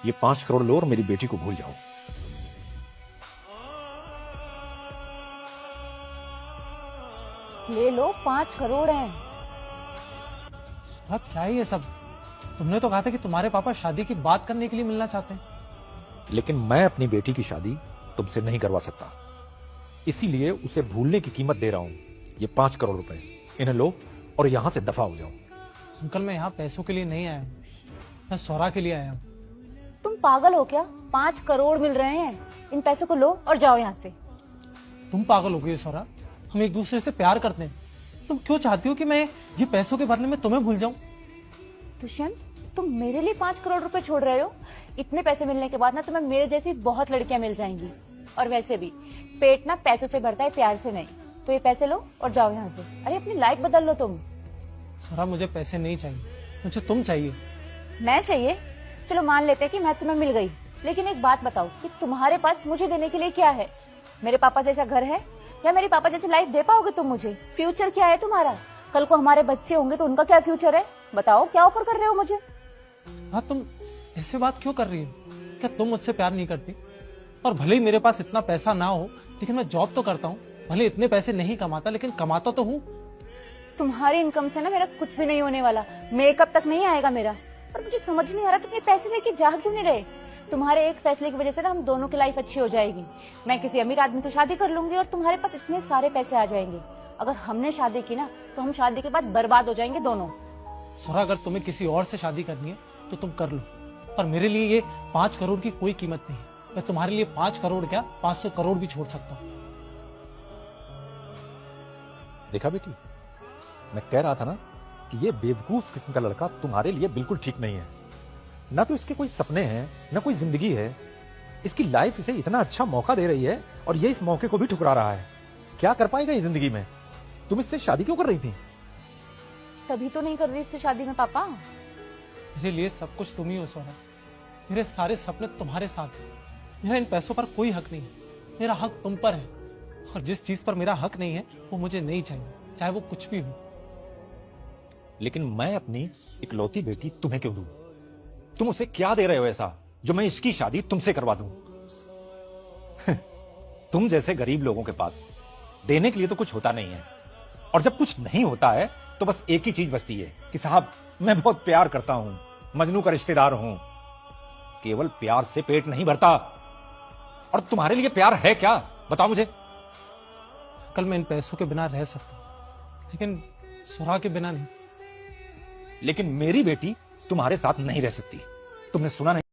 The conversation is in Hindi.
ये 5 करोड़ लो और मेरी बेटी को भूल जाओ। ले लो, 5 करोड़ हैं। अब क्या है ये सब? तुमने तो कहा था कि तुम्हारे पापा शादी की बात करने के लिए मिलना चाहते हैं। लेकिन मैं अपनी बेटी की शादी तुमसे नहीं करवा सकता, इसीलिए उसे भूलने की कीमत दे रहा हूं। ये 5 करोड़ रुपए, इन्हें लो और यहां से दफा हो जाओ। अंकल, मैं यहाँ पैसों के लिए नहीं आया हूँ, मैं सौरा के लिए आया हूँ। तुम पागल हो क्या? 5 करोड़ मिल रहे हैं, इन पैसों को लो और जाओ यहाँ से। तुम पागल हो गई सौरा, हम एक दूसरे से प्यार करते हैं। तुम क्यों चाहती हो कि मैं ये पैसों के बदले में तुम्हें भूल जाऊं? दुष्यंत, तुम मेरे लिए 5 करोड़ रुपए छोड़ रहे हो? इतने पैसे मिलने के बाद ना तुम्हें मेरे जैसी बहुत लड़कियां मिल जाएंगी। और वैसे भी पेट ना पैसों से भरता है, प्यार से नहीं। तो ये पैसे लो और जाओ यहाँ से। अरे अपनी लाइफ बदल लो तुम। सौरा, मुझे पैसे नहीं चाहिए, मुझे तुम चाहिए। मैं चाहिए? चलो मान लेते हैं कि मैं तुम्हें मिल गई, लेकिन एक बात बताओ कि तुम्हारे पास मुझे देने के लिए क्या है? मेरे पापा जैसा घर है या मेरे पापा जैसी लाइफ दे पाओगे तुम मुझे? फ्यूचर क्या है तुम्हारा? कल को हमारे बच्चे होंगे तो उनका क्या फ्यूचर है? बताओ, क्या ऑफर कर रहे हो मुझे? हाँ, तुम ऐसे बात क्यों कर रही हो? क्या तुम मुझसे प्यार नहीं करती? और भले ही मेरे पास इतना पैसा ना हो, लेकिन मैं जॉब तो करता हूँ। भले इतने पैसे नहीं कमाता, लेकिन कमाता तो हूँ। तुम्हारी इनकम से ना मेरा कुछ भी नहीं होने वाला, मेकअप तक नहीं आएगा मेरा। और मुझे समझ नहीं आ रहा तुम ये पैसे लेके जा क्यों नहीं रहे? तुम्हारे एक फैसले की वजह से ना हम दोनों की लाइफ अच्छी हो जाएगी। मैं किसी अमीर आदमी से शादी कर लूंगी और तुम्हारे पास इतने सारे पैसे आ जाएंगे। अगर हमने शादी की ना तो हम शादी के बाद बर्बाद हो जाएंगे दोनों। सौरा, अगर तुम्हें किसी और से शादी करनी है तो तुम कर लो, पर मेरे लिए ये 5 करोड़ की कोई कीमत नहीं है। मैं तुम्हारे लिए 5 करोड़ क्या 500 करोड़ भी छोड़ सकता हूँ। देखा बेटी, मैं कह रहा था ना कि ये बेवकूफ किस्म का लड़का तुम्हारे लिए बिल्कुल ठीक नहीं है। ना तो इसके कोई सपने हैं, ना कोई जिंदगी है। इसकी लाइफ इसे इतना अच्छा मौका दे रही है और ये इस मौके को भी ठुकरा रहा है। क्या कर पाएगा ये जिंदगी में? तुम इससे शादी क्यों कर रही थी? तभी तो नहीं कर रही इससे शादी में पापा। मेरे लिए सब कुछ तुम ही हो सौरा। मेरे सारे सपने तुम्हारे साथ हैं। मेरा इन पैसों पर कोई हक नहीं है, मेरा हक तुम पर है। और जिस चीज पर मेरा हक नहीं है वो मुझे नहीं चाहिए, चाहे वो कुछ भी हो। लेकिन मैं अपनी इकलौती बेटी तुम्हें क्यों दूं? तुम उसे क्या दे रहे हो ऐसा जो मैं इसकी शादी तुमसे करवा दूं? तुम जैसे गरीब लोगों के पास देने के लिए तो कुछ होता नहीं है, और जब कुछ नहीं होता है तो बस एक ही चीज बचती है कि साहब मैं बहुत प्यार करता हूं, मजनू का रिश्तेदार हूं। केवल प्यार से पेट नहीं भरता। और तुम्हारे लिए प्यार है क्या, बताओ मुझे। कल मैं इन पैसों के बिना रह सकता हूं, लेकिन सौरा के बिना नहीं। लेकिन मेरी बेटी तुम्हारे साथ नहीं रह सकती। तुमने सुना नहीं?